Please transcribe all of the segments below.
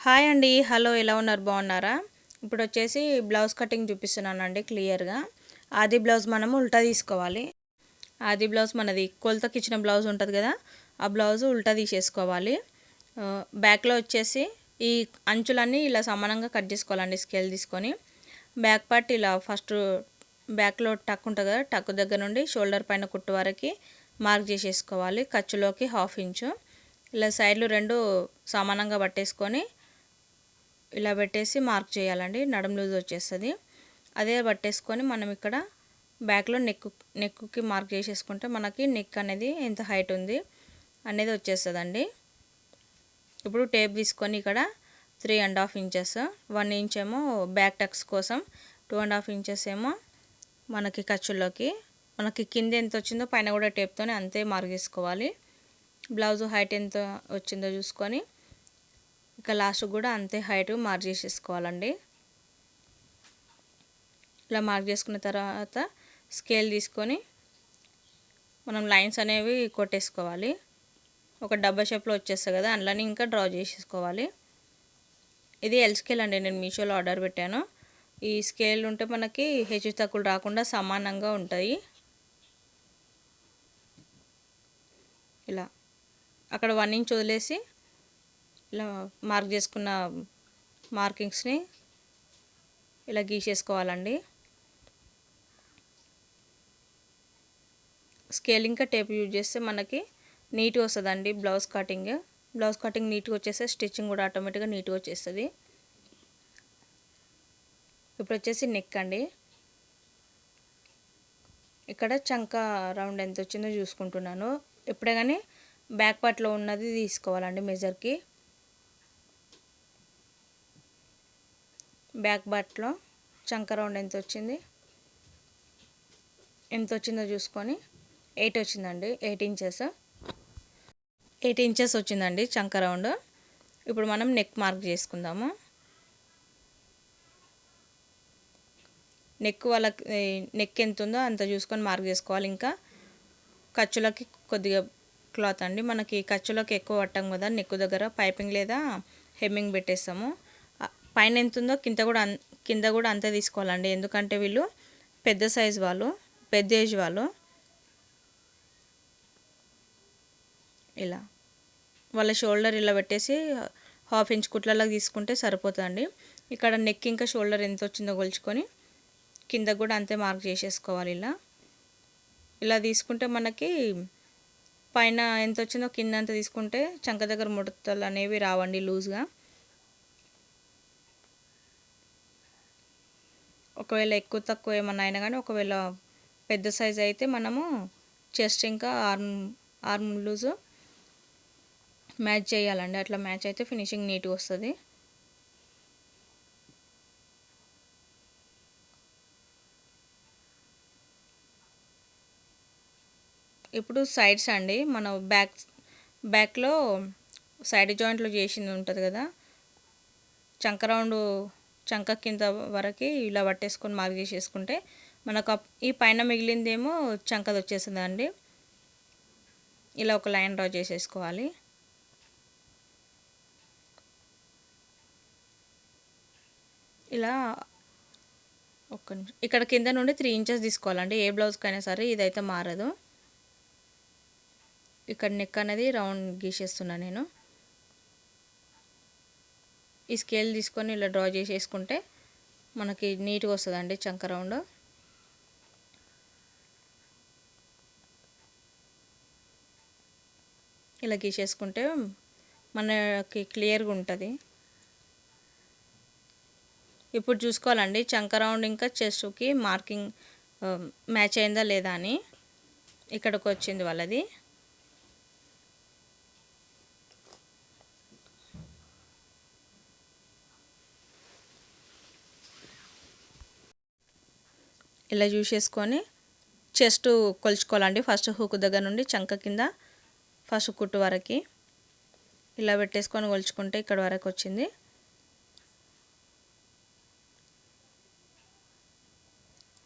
Hi అండి. Hello, ఎలా ఉన్నారు? బాగున్నారా? ఇప్పుడు వచ్చేసి బ్లౌజ్ కటింగ్ చూపిస్తున్నానండి క్లియర్గా. ఆది బ్లౌజ్ మనము ఉల్టా తీసుకోవాలి. ఆది బ్లౌజ్ మనది కొలతకి ఇచ్చిన బ్లౌజ్ ఉంటుంది కదా, ఆ బ్లౌజ్ ఉల్టా తీసేసుకోవాలి. బ్యాక్లో వచ్చేసి ఈ అంచులన్నీ ఇలా సమానంగా కట్ చేసుకోవాలండి స్కేల్ తీసుకొని. బ్యాక్ పార్ట్ ఇలా ఫస్ట్ బ్యాక్లో టక్ ఉంటుంది కదా, టక్ దగ్గర నుండి షోల్డర్ పైన కుట్టు వరకు మార్క్ చేసేసుకోవాలి. ఖర్చులోకి 1/2 ఇంచు ఇలా సైడ్లు రెండు సమానంగా పట్టేసుకొని ఇలా పెట్టేసి మార్క్ చేయాలండి. నడుం లూజ్ వచ్చేస్తుంది. అదే పట్టేసుకొని మనం ఇక్కడ బ్యాక్లో నెక్కి మార్క్ చేసేసుకుంటే మనకి నెక్ అనేది ఎంత హైట్ ఉంది అనేది వచ్చేస్తుందండి. ఇప్పుడు టేప్ తీసుకొని ఇక్కడ 3.5 ఇంచెస్, 1 ఇంచ్ ఏమో బ్యాక్ టక్స్ కోసం, 2.5 ఇంచెస్ ఏమో మనకి ఖర్చుల్లోకి. మనకి కింద ఎంత వచ్చిందో పైన కూడా టేప్తోనే అంతే మార్క్ చేసుకోవాలి. బ్లౌజ్ హైట్ ఎంత వచ్చిందో చూసుకొని ఇక లాస్ట్ కూడా అంతే హైట్ మార్క్ చేసేసుకోవాలండి. ఇలా మార్క్ చేసుకున్న తర్వాత స్కేల్ తీసుకొని మనం లైన్స్ అనేవి కొట్టేసుకోవాలి. ఒక డబ్బా షేప్లో వచ్చేస్తుంది కదా, అందులోని ఇంకా డ్రా చేసేసుకోవాలి. ఇది ఎల్ స్కేల్ అండి, నేను మీషోలో ఆర్డర్ పెట్టాను. ఈ స్కేల్ ఉంటే మనకి హెచ్చు తక్కువలు రాకుండా సమానంగా ఉంటాయి. ఇలా అక్కడ 1 ఇంచ్ వదిలేసి ఇలా మార్క్ చేసుకున్న మార్కింగ్స్ని ఇలా గీసేసుకోవాలండి. స్కేల్ ఇంకా టేప్ యూజ్ చేస్తే మనకి నీట్గా వస్తుందండి బ్లౌజ్ కటింగ్ నీట్గా వచ్చేస్తే స్టిచ్చింగ్ కూడా ఆటోమేటిక్గా నీట్గా వచ్చేస్తుంది. ఇప్పుడు వచ్చేసి నెక్ అండి. ఇక్కడ చంక రౌండ్ ఎంత వచ్చిందో చూసుకుంటున్నాను. ఎప్పుడే కానీ బ్యాక్ పార్ట్లో ఉన్నది తీసుకోవాలండి మెజర్కి. బ్యాక్ పార్ట్లో చంక రౌండ్ ఎంత వచ్చిందో చూసుకొని 8 వచ్చిందండి. 8 ఇంచెస్ వచ్చిందండి చంక రౌండ్. ఇప్పుడు మనం నెక్ మార్క్ చేసుకుందాము. నెక్ ఎంత ఉందో అంత చూసుకొని మార్క్ చేసుకోవాలి. ఇంకా ఖర్చులకి కొద్దిగా క్లాత్ అండి, మనకి ఖర్చులకి ఎక్కువ పట్టాం కదా, నెక్ దగ్గర పైపింగ్ లేదా హెమ్మింగ్ పెట్టేస్తాము. పైన ఎంత ఉందో కింద కూడా అంతే తీసుకోవాలండి. ఎందుకంటే వీళ్ళు పెద్ద సైజ్ వాళ్ళు, పెద్ద ఏజ్ వాళ్ళు. ఇలా వాళ్ళ షోల్డర్ ఇలా పెట్టేసి 1/2 ఇంచ్ కుట్లలాగా తీసుకుంటే సరిపోతుందండి. ఇక్కడ నెక్ ఇంకా షోల్డర్ ఎంత వచ్చిందో కొలుచుకొని కింద కూడా అంతే మార్క్ చేసేసుకోవాలి. ఇలా తీసుకుంటే మనకి పైన ఎంత వచ్చిందో కింద అంత తీసుకుంటే చంక దగ్గర ముడతలు అనేవి రావండి లూజ్గా. ఒకవేళ ఎక్కువ తక్కువ ఏమన్నా అయినా కానీ, ఒకవేళ పెద్ద సైజ్ అయితే మనము చెస్ట్ ఇంకా ఆర్మ్ లూజు మ్యాచ్ చేయాలండి. అట్లా మ్యాచ్ అయితే ఫినిషింగ్ నీట్గా వస్తుంది. ఇప్పుడు సైడ్స్ అండి, మనం బ్యాక్లో సైడ్ జాయింట్లో చేసింది ఉంటుంది కదా, చంక కింద వరకు ఇలా పట్టేసుకొని మార్క్ చేసేసుకుంటే మనకు ఈ పైన మిగిలిందేమో చంకది వచ్చేస్తుంది అండి. ఇలా ఒక లైన్ డ్రా చేసేసుకోవాలి. ఇలా ఒక్క నిమిషం, ఇక్కడ కింద నుండి 3 ఇంచెస్ తీసుకోవాలండి. ఏ బ్లౌజ్కైనా సరే ఇదైతే మారదు. ఇక్కడ నెక్ అనేది రౌండ్ గీసేస్తున్నా నేను. ఈ స్కేల్ తీసుకొని ఇలా డ్రా చేసేసుకుంటే మనకి నీట్గా వస్తుందండి చంక రౌండ్. ఇలా గీసేసుకుంటే మనకి క్లియర్గా ఉంటుంది. ఇప్పుడు చూసుకోవాలండి చంక రౌండ్ ఇంకా చెస్ట్కి మార్కింగ్ మ్యాచ్ అయిందా లేదా అని. ఇక్కడికి వచ్చింది వాళ్ళది. ఇలా చూసేసుకొని చెస్ట్ కొలుచుకోవాలండి. ఫస్ట్ హుక్ దగ్గర నుండి చంక కింద ఫస్ట్ కుట్టు వరకు ఇలా పెట్టేసుకొని కొలుచుకుంటే ఇక్కడ వరకు వచ్చింది.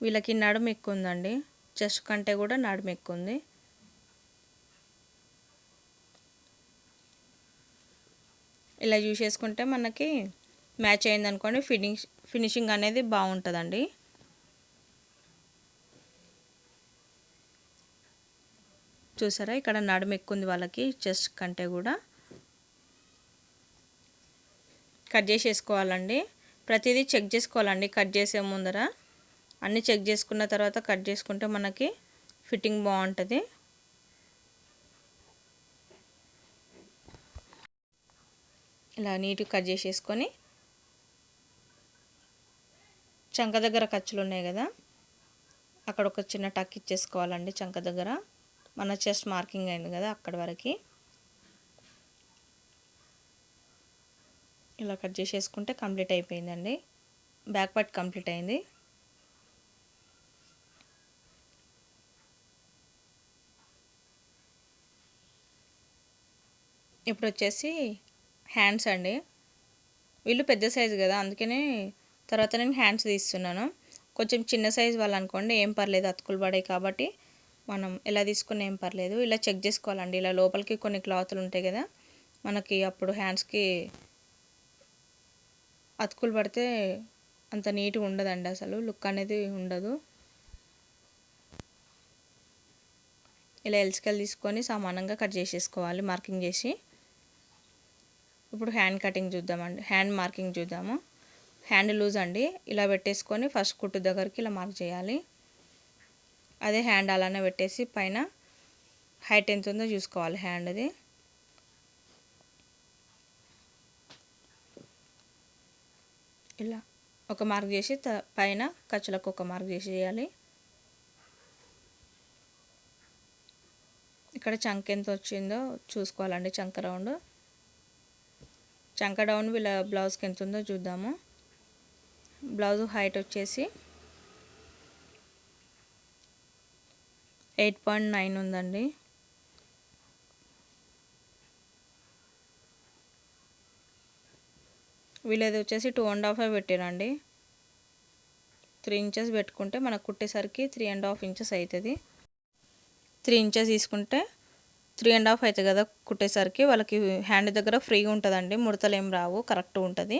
వీళ్ళకి నడుము ఎక్కువ ఉందండి, చెస్ట్ కంటే కూడా నడుము ఎక్కువ ఉంది. ఇలా చూసేసుకుంటే మనకి మ్యాచ్ అయింది అనుకోండి, ఫినిషింగ్ అనేది బాగుంటుందండి. చూసారా ఇక్కడ నడుము ఎక్కువ ఉంది వాళ్ళకి చెస్ట్ కంటే కూడా. కట్ చేసేసుకోవాలండి. ప్రతిదీ చెక్ చేసుకోవాలండి కట్ చేసే ముందర. అన్నీ చెక్ చేసుకున్న తర్వాత కట్ చేసుకుంటే మనకి ఫిట్టింగ్ బాగుంటుంది. ఇలా నీట్గా కట్ చేసేసుకొని చంక దగ్గర ఖర్చులు ఉన్నాయి కదా, అక్కడ ఒక చిన్న టక్ ఇచ్చేసుకోవాలండి. చంక దగ్గర మన చెస్ట్ మార్కింగ్ అయింది కదా అక్కడి వరకు ఇలా కట్ చేసేసుకుంటే కంప్లీట్ అయిపోయిందండి. బ్యాక్ పార్ట్ కంప్లీట్ అయింది. ఇప్పుడు వచ్చేసి హ్యాండ్స్ అండి. వీళ్ళు పెద్ద సైజు కదా, అందుకనే తర్వాత నేను హ్యాండ్స్ తీస్తున్నాను. కొంచెం చిన్న సైజు వాళ్ళు అనుకోండి ఏం పర్లేదు, అతుకులు పడాయి కాబట్టి మనం ఎలా తీసుకున్నా ఏం పర్లేదు. ఇలా చెక్ చేసుకోవాలండి. ఇలా లోపలికి కొన్ని క్లాతులు ఉంటాయి కదా మనకి, అప్పుడు హ్యాండ్స్కి అతుకులు పడితే అంత నీట్గా ఉండదండి, అసలు లుక్ అనేది ఉండదు. ఇలా ఎల్స్కెల్ తీసుకొని సమానంగా కట్ చేసేసుకోవాలి మార్కింగ్ చేసి. ఇప్పుడు హ్యాండ్ కటింగ్ చూద్దామండి, హ్యాండ్ మార్కింగ్ చూద్దాము. హ్యాండ్ లూజ్ అండి, ఇలా పెట్టేసుకొని ఫస్ట్ కుట్టు దగ్గరికి ఇలా మార్క్ చేయాలి. అదే హ్యాండ్ అలానే పెట్టేసి పైన హైట్ ఎంత ఉందో చూసుకోవాలి హ్యాండ్ది. ఇలా ఒక మార్క్ చేసి పైన ఖర్చులకు ఒక మార్క్ చేసి చేయాలి. ఇక్కడ చంక ఎంత వచ్చిందో చూసుకోవాలండి. చంక రౌండ్, చంక డౌన్ వీళ్ళ బ్లౌజ్కి ఎంత ఉందో చూద్దాము. బ్లౌజ్ హైట్ వచ్చేసి 8.9 ఉందండి. వీళ్ళది వచ్చేసి 2.5 పెట్టారండి. 3 ఇంచెస్ పెట్టుకుంటే మనకు కుట్టేసరికి 3.5 ఇంచెస్ అవుతుంది. 3 ఇంచెస్ తీసుకుంటే 3.5 అవుతుంది కదా కుట్టేసరికి. వాళ్ళకి హ్యాండ్ దగ్గర ఫ్రీగా ఉంటుందండి, ముడతలు ఏం రావు, కరెక్ట్గా ఉంటుంది.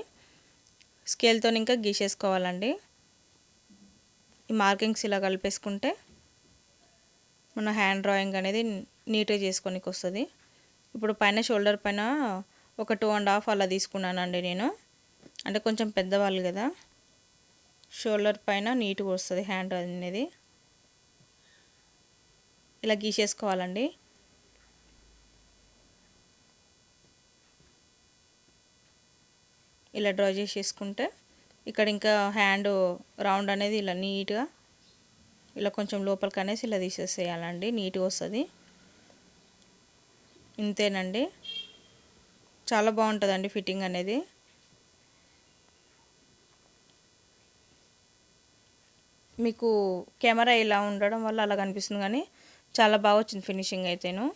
స్కేల్తో ఇంకా గీసేసుకోవాలండి. ఈ మార్కింగ్స్ ఇలా కలిపేసుకుంటే మన హ్యాండ్ డ్రాయింగ్ అనేది నీట్గా చేసుకోనికి వస్తుంది. ఇప్పుడు పైన షోల్డర్ పైన ఒక 2.5 అలా తీసుకున్నానండి నేను, అంటే కొంచెం పెద్దవాళ్ళు కదా, షోల్డర్ పైన నీట్గా వస్తుంది హ్యాండ్ అనేది. ఇలా గీసేసుకోవాలండి. ఇలా డ్రా చేసేసుకుంటే ఇక్కడ ఇంకా హ్యాండ్ రౌండ్ అనేది ఇలా నీట్గా ఇలా కొంచెం లోపలికి అనేసి ఇలా తీసేసేయాలండి, నీట్గా వస్తుంది. ఇంతేనండి, చాలా బాగుంటుందండి ఫిట్టింగ్ అనేది. మీకు కెమెరా ఇలా ఉండడం వల్ల అలా కనిపిస్తుంది, కానీ చాలా బాగా వచ్చింది ఫినిషింగ్ అయితేను.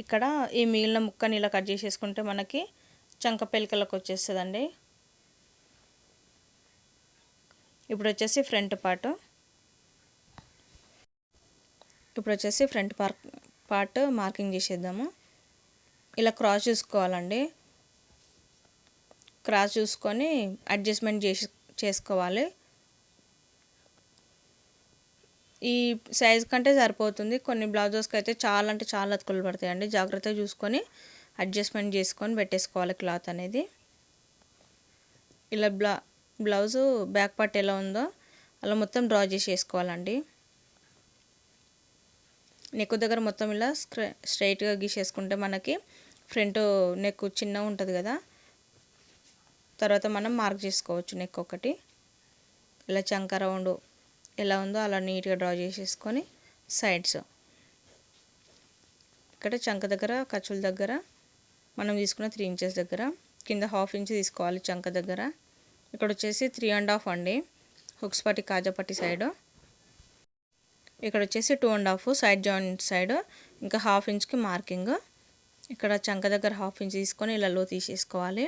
ఇక్కడ ఈ మిగిలిన ముక్కని ఇలా కట్ చేసేసుకుంటే మనకి చంక పెలికలకు వచ్చేస్తుందండి. ఇప్పుడు వచ్చేసి ఫ్రంట్ పార్ట్ మార్కింగ్ చేసేద్దాము. ఇలా క్రాస్ చూసుకోవాలండి. క్రాస్ చూసుకొని అడ్జస్ట్మెంట్ చేసుకోవాలి. ఈ సైజ్ కంటే సరిపోతుంది. కొన్ని బ్లౌజెస్కి అయితే చాలా అంటే చాలా అతుకులు పడతాయండి. జాగ్రత్తగా చూసుకొని అడ్జస్ట్మెంట్ చేసుకొని పెట్టేసుకోవాలి క్లాత్ అనేది. ఇలా బ్లౌజు బ్యాక్ పార్ట్ ఎలా ఉందో అలా మొత్తం డ్రా చేసి వేసుకోవాలండి. నెక్ దగ్గర మొత్తం ఇలా స్ట్రైట్గా గీసేసుకుంటే మనకి ఫ్రంట్ నెక్ చిన్నగా ఉంటుంది కదా, తర్వాత మనం మార్క్ చేసుకోవచ్చు నెక్ ఒకటి. ఇలా చంక రౌండ్ ఎలా ఉందో అలా నీట్గా డ్రా చేసేసుకొని సైడ్స్ ఇక్కడ చంక దగ్గర ఖర్చుల దగ్గర మనం తీసుకున్న 3 ఇంచెస్ దగ్గర కింద 1/2 ఇంచ్ తీసుకోవాలి చంక దగ్గర. ఇక్కడ వచ్చేసి 3.5 అండి హుక్స్ పట్టి కాజాపట్టి సైడ్. ఇక్కడ వచ్చేసి 2.5 సైడ్ జాయింట్ సైడ్, ఇంకా 1/2 ఇంచ్కి మార్కింగ్. ఇక్కడ చంక దగ్గర 1/2 ఇంచ్ తీసుకొని ఇలా లో తీసేసుకోవాలి.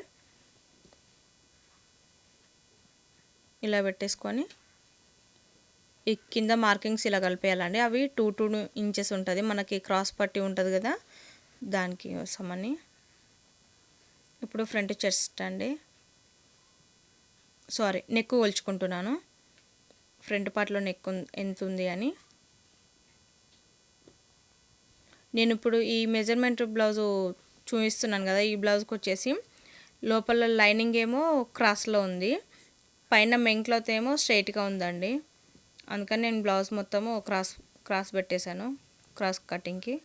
ఇలా పెట్టేసుకొని ఈ కింద మార్కింగ్స్ ఇలా కలిపేయాలండి. అవి 2 ఇంచెస్ ఉంటుంది మనకి, క్రాస్ పట్టి ఉంటుంది కదా దానికి కోసమని. ఇప్పుడు ఫ్రంట్ చెస్ట్ అండి, సారీ నెక్ కొలుచుకుంటున్నాను. ఫ్రంట్ పార్ట్లో నెక్ ఎంత ఉంది అని. నేను ఇప్పుడు ఈ మెజర్మెంట్ బ్లౌజు చూపిస్తున్నాను కదా, ఈ బ్లౌజ్కి వచ్చేసి లోపల లైనింగ్ ఏమో క్రాస్లో ఉంది, పైన మెయిన్ క్లాత్ ఏమో స్ట్రైట్గా ఉందండి. అందుకని నేను బ్లౌజ్ మొత్తము క్రాస్ పెట్టేశాను, క్రాస్ కటింగ్కి.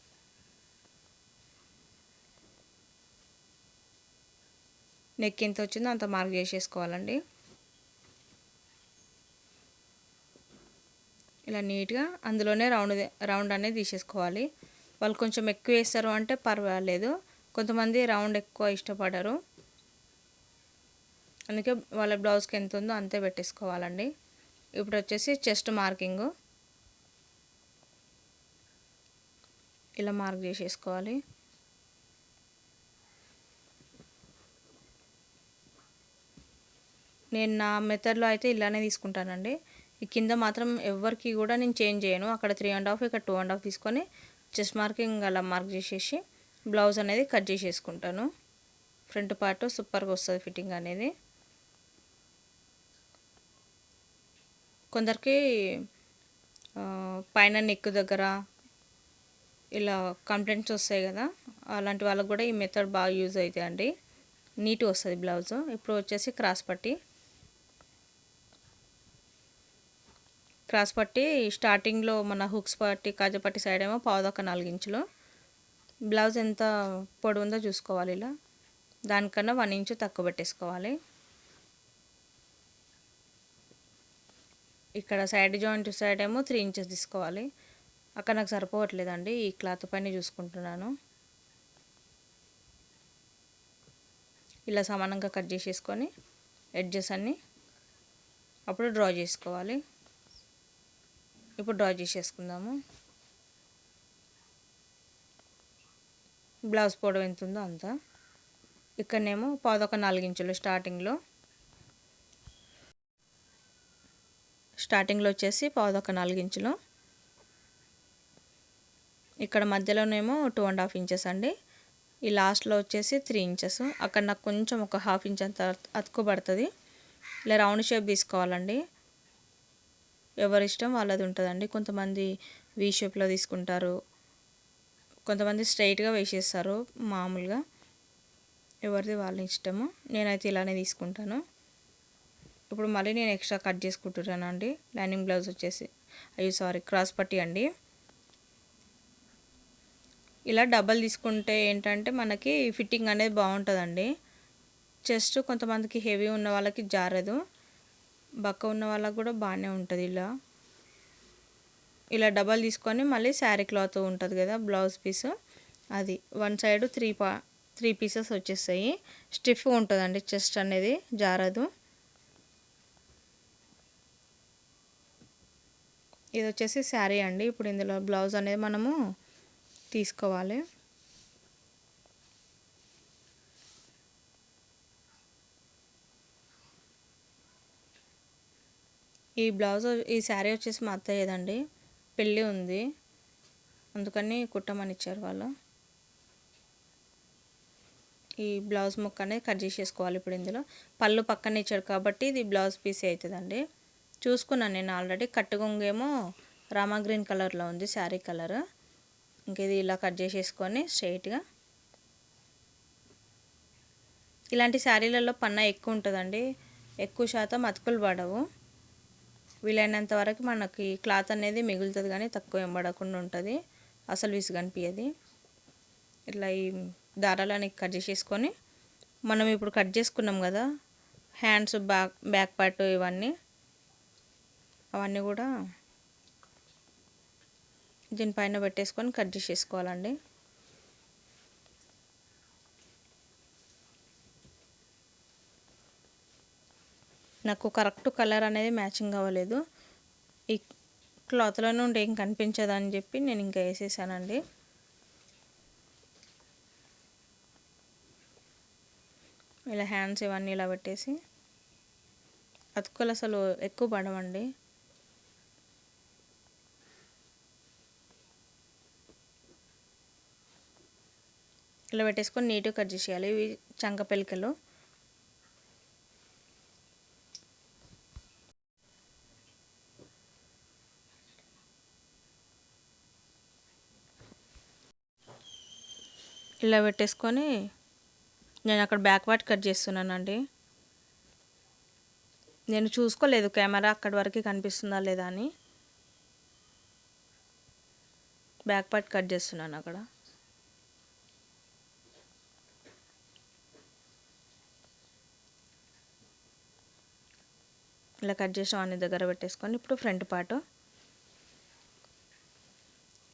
నెక్ ఎంత వచ్చిందో అంత మార్క్ చేసేసుకోవాలండి. ఇలా నీట్గా అందులోనే రౌండ్ అనేది తీసేసుకోవాలి. వాళ్ళు కొంచెం ఎక్కువ వేస్తారు అంటే పర్వాలేదు, కొంతమంది రౌండ్ ఎక్కువ ఇష్టపడరు, అందుకే వాళ్ళ బ్లౌజ్కి ఎంత ఉందో అంతే పెట్టేసుకోవాలండి. ఇప్పుడు వచ్చేసి చెస్ట్ మార్కింగ్ ఇలా మార్క్ చేసేసుకోవాలి. నేను నా మెథడ్లో అయితే ఇలానే తీసుకుంటానండి. ఈ కింద మాత్రం ఎవరికి కూడా నేను చేంజ్ చేయను. అక్కడ 3.5 ఇక్కడ 2.5 తీసుకొని చెస్ట్ మార్కింగ్ అలా మార్క్ చేసేసి బ్లౌజ్ అనేది కట్ చేసేసుకుంటాను. ఫ్రంట్ పార్ట్ సూపర్గా వస్తుంది ఫిట్టింగ్ అనేది. కొందరికి పైన నెక్ దగ్గర ఇలా కంప్లైంట్స్ వస్తాయి కదా, అలాంటి వాళ్ళకు కూడా ఈ మెథడ్ బాగా యూజ్ అవుతుంది అండి, నీట్గా వస్తుంది బ్లౌజ్. ఇప్పుడు వచ్చేసి క్రాస్ పట్టి స్టార్టింగ్లో మన హుక్స్ పట్టి కాజపట్టి సైడ్ ఏమో 4.5 ఇంచులు. బ్లౌజ్ ఎంత పొడవు ఉందో చూసుకోవాలి, ఇలా దానికన్నా 1 ఇంచు తక్కువ పెట్టేసుకోవాలి. ఇక్కడ సైడ్ జాయింట్ సైడ్ ఏమో 3 ఇంచెస్ తీసుకోవాలి. అక్కడ నాకు సరిపోవట్లేదండి, ఈ క్లాత్ పైన చూసుకుంటున్నాను. ఇలా సమానంగా కట్ చేసేసుకొని ఎడ్జెస్ అన్నీ అప్పుడు డ్రా చేసుకోవాలి. ఇప్పుడు డ్రా చేసేసుకుందాము. బ్లౌజ్ పొడవు ఎంత ఉందో అంత. ఇక్కడనేమో 4.5 ఇంచులు స్టార్టింగ్లో వచ్చేసి 4.5 ఇంచులు. ఇక్కడ మధ్యలోనేమో 2.5 ఇంచెస్ అండి. ఈ లాస్ట్లో వచ్చేసి 3 ఇంచెస్. అక్కడ నాకు కొంచెం ఒక 1/2 ఇంచ్ అంత అతుకుబడుతుంది. ఇలా రౌండ్ షేప్ తీసుకోవాలండి. ఎవరి ఇష్టం వాళ్ళది ఉంటుందండి. కొంతమంది వీ షేప్లో తీసుకుంటారు, కొంతమంది స్ట్రైట్గా వేసేస్తారు మామూలుగా, ఎవరిది వాళ్ళ ఇష్టము. నేనైతే ఇలానే తీసుకుంటాను. ఇప్పుడు మళ్ళీ నేను ఎక్స్ట్రా కట్ చేసుకుంటున్నాను అండి. లైనింగ్ బ్లౌజ్ వచ్చేసి క్రాస్ పట్టి అండి. ఇలా డబల్ తీసుకుంటే ఏంటంటే మనకి ఫిట్టింగ్ అనేది బాగుంటుందండి. చెస్ట్ కొంతమందికి హెవీ ఉన్న వాళ్ళకి జారదు, బక్క ఉన్న వాళ్ళకి కూడా బాగానే ఉంటుంది. ఇలా డబల్ తీసుకొని మళ్ళీ శారీ క్లాత్ ఉంటుంది కదా బ్లౌజ్ పీస్, అది వన్ సైడ్ 3 పీసెస్ వచ్చేస్తాయి. స్టిఫ్ ఉంటుందండి, చెస్ట్ అనేది జారదు. ఇది వచ్చేసి శారీ అండి. ఇప్పుడు ఇందులో బ్లౌజ్ అనేది మనము తీసుకోవాలి. ఈ శారీ వచ్చేసి మా అత్తయ్యదండి, పెళ్ళి ఉంది అందుకని కుట్టమని ఇచ్చారు వాళ్ళు. ఈ బ్లౌజ్ ముక్క అనేది కట్ చేసేసుకోవాలి. ఇప్పుడు ఇందులో పళ్ళు పక్కన ఇచ్చాడు కాబట్టి ఇది బ్లౌజ్ పీస్ అవుతుందండి. చూసుకున్నాను నేను ఆల్రెడీ. కట్టుగొంగేమో రామా గ్రీన్ కలర్లో ఉంది శారీ కలర్. ఇంక ఇది ఇలా కట్ చేసేసుకొని స్ట్రైట్గా. ఇలాంటి శారీలలో పన్నా ఎక్కువ ఉంటుందండి, ఎక్కువ శాతం అతుకులు పడవు. వీలైనంత వరకు మనకి క్లాత్ అనేది మిగులుతుంది కానీ తక్కువ ఎంబడకుండా ఉంటుంది, అసలు విసుగు అనిపించదు. ఇట్లా ఈ దారాలని కట్ చేసేసుకొని మనం ఇప్పుడు కట్ చేసుకున్నాం కదా హ్యాండ్స్, బ్యాక్ పార్ట్, అవన్నీ కూడా దీనిపైన పెట్టేసుకొని కట్ చేసేసుకోవాలండి. నాకు కరెక్ట్ కలర్ అనేది మ్యాచింగ్ అవ్వలేదు, ఈ క్లాత్లో నుండి ఏం కనిపించదని చెప్పి నేను ఇంకా వేసేసానండి. ఇలా హ్యాండ్స్ ఇవన్నీ ఇలా పెట్టేసి, అతుకులు అసలు ఎక్కువ పడవండి. ఇలా పెట్టేసుకొని నీట్గా కట్ చేసేయాలి. ఇవి చంక పెలికలు. ఇలా పెట్టేసుకొని నేను అక్కడ బ్యాక్ పార్ట్ కట్ చేస్తున్నానండి. నేను చూసుకోలేదు కెమెరా అక్కడి వరకు కనిపిస్తుందా లేదా అని. బ్యాక్ పార్ట్ కట్ చేస్తున్నాను అక్కడ. ఇలా కట్ చేసిన అన్ని దగ్గర పెట్టేసుకొని ఇప్పుడు ఫ్రంట్ పార్ట్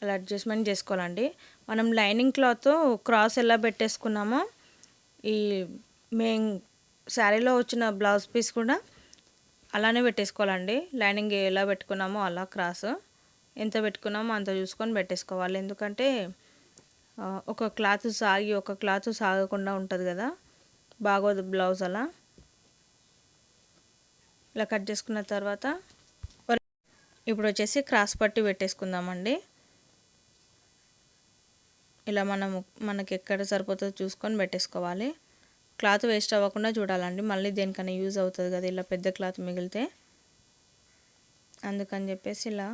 అలా అడ్జస్ట్మెంట్ చేసుకోవాలండి. మనం లైనింగ్ క్లాత్ క్రాస్ ఎలా పెట్టేసుకున్నామో ఈ మెయిన్ శారీలో వచ్చిన బ్లౌజ్ పీస్ కూడా అలానే పెట్టేసుకోవాలండి. లైనింగ్ ఎలా పెట్టుకున్నామో అలా క్రాస్ ఎంత పెట్టుకున్నామో అంత చూసుకొని పెట్టేసుకోవాలి. ఎందుకంటే ఒక క్లాత్ సాగి ఒక క్లాత్ సాగకుండా ఉంటుంది కదా, బాగోదు బ్లౌజ్ అలా. ఇలా కట్ చేసుకున్న తర్వాత ఇప్పుడు వచ్చేసి క్రాస్ పట్టి పెట్టేసుకుందామండి. ఇలా మనకి ఎక్కడ సరిపోతుందో చూసుకొని పెట్టేసుకోవాలి. క్లాత్ వేస్ట్ అవ్వకుండా చూడాలండి, మళ్ళీ దేనికైనా యూజ్ అవుతుంది కదా ఇలా పెద్ద క్లాత్ మిగిలితే. అందుకని చెప్పేసి ఇలా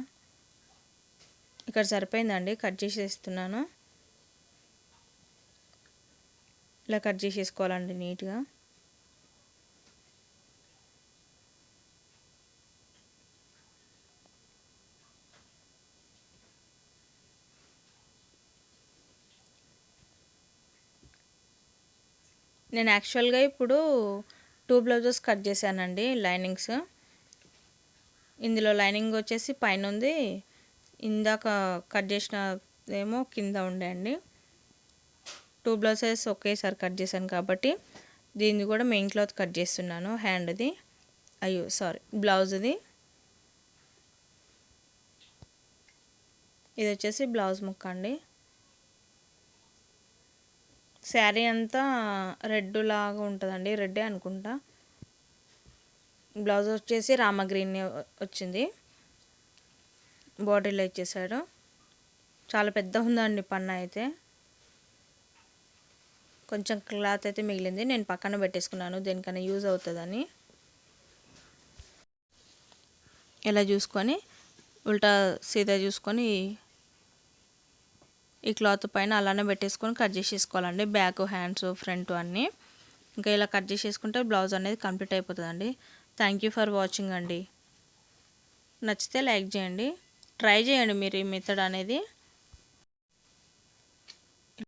ఇక్కడ సరిపోయిందండి, కట్ చేసేస్తున్నాను. ఇలా కట్ చేసేసుకోవాలండి నీట్గా. నేను యాక్చువల్గా ఇప్పుడు 2 బ్లౌజెస్ కట్ చేశానండి లైనింగ్స్. ఇందులో లైనింగ్ వచ్చేసి పైన ఉంది, ఇందాక కట్ చేసినదేమో కింద ఉండే అండి. 2 బ్లౌజెస్ ఒకేసారి కట్ చేశాను కాబట్టి దీన్ని కూడా మెయిన్ క్లాత్ కట్ చేస్తున్నాను. హ్యాండ్ది బ్లౌజ్ది. ఇది వచ్చేసి బ్లౌజ్ ముక్క అండి. శారీ అంతా రెడ్ లాగా ఉంటుందండి, రెడ్డే అనుకుంటా. బ్లౌజ్ వచ్చేసి రామ గ్రీన్ వచ్చింది, బాడీలో ఇచ్చేసాడు. చాలా పెద్ద ఉందండి పన్న అయితే. కొంచెం క్లాత్ అయితే మిగిలింది, నేను పక్కన పెట్టేసుకున్నాను దేనికైనా యూజ్ అవుతుందని. ఇలా చూసుకొని ఉల్టా సీదా చూసుకొని ఈ క్లాత్ పైన అలానే పెట్టేసుకొని కట్ చేసేసుకోవాలండి. బ్యాక్, హ్యాండ్స్, ఫ్రంట్ అన్నీ. ఇంకా ఇలా కట్ చేసేసుకుంటే బ్లౌజ్ అనేది కంప్లీట్ అయిపోతుందండి. థ్యాంక్ యూ ఫర్ వాచింగ్ అండి. నచ్చితే లైక్ చేయండి, ట్రై చేయండి మీరు ఈ మెథడ్ అనేది.